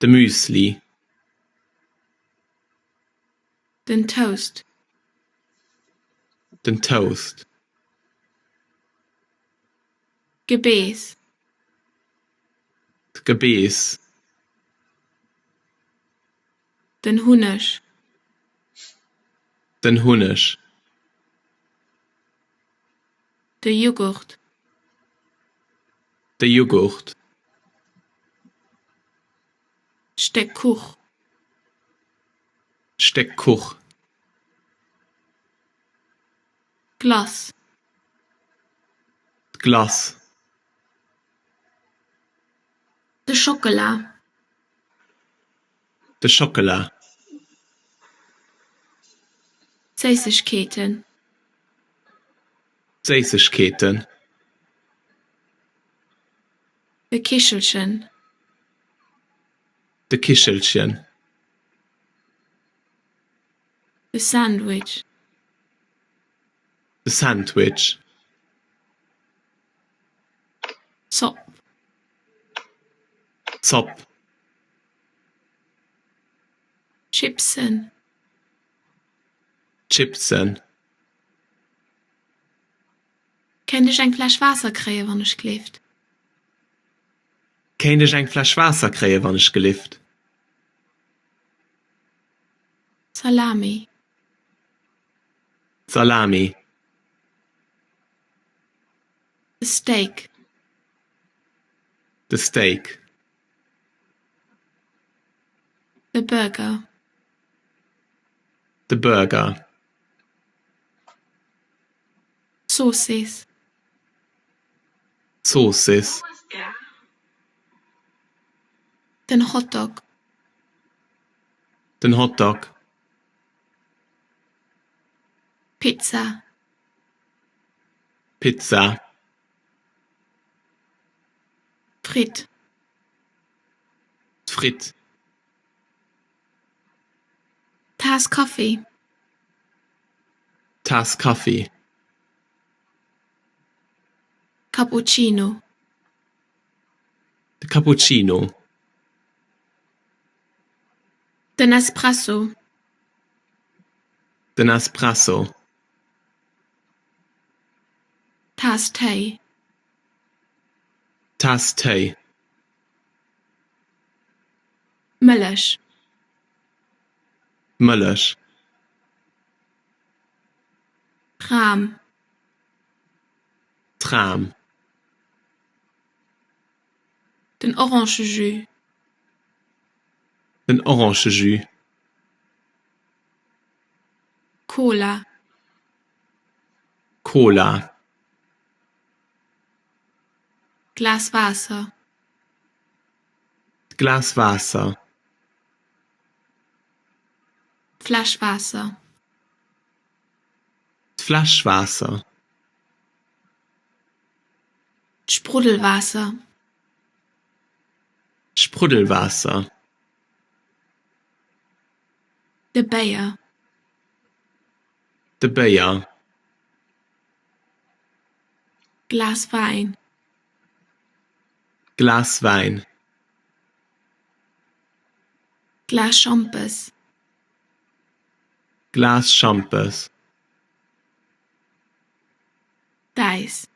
de Müsli, den Toast, den Toast, Gebäß, Gebäß, den Honig, den Honig, der Joghurt, de Joghurt, Steckkuch, Steckkuch, Glas, Glas, de Schokolade, de Schokolade, Süßigkeiten, Süßigkeiten, de Kichelchen, de Kichelchen, de Sandwich, de Sandwich, Zopp, Zopp, Chipsen, Chipsen. Kann ich ein Flasch Wasser kriegen, wenn ich schläft? Kann ich ein Flasch Wasser kriegen, wenn ich gelift? Salami, Salami, de Steak, de Steak, de Burger, de Burger, Sauces, Sauces, den Hotdog, den Hotdog, Pizza, Pizza, Frit, Frit, Tasse Kaffee, Tass Kaffee, Cappuccino, de Cappuccino, den Espresso, den Espresso, Tasse Tee, Tass Tee, Milch, Milch, Tram, Tram, den Orangejus, den Orangejus, Cola, Cola, Glas Wasser, Glas Wasser, Flaschwasser, Flaschwasser, Sprudelwasser, Sprudelwasser, de Bayer, de Bayer, Glas Wein, Glas Wein, Glas Champes, Glas Champes, Dice,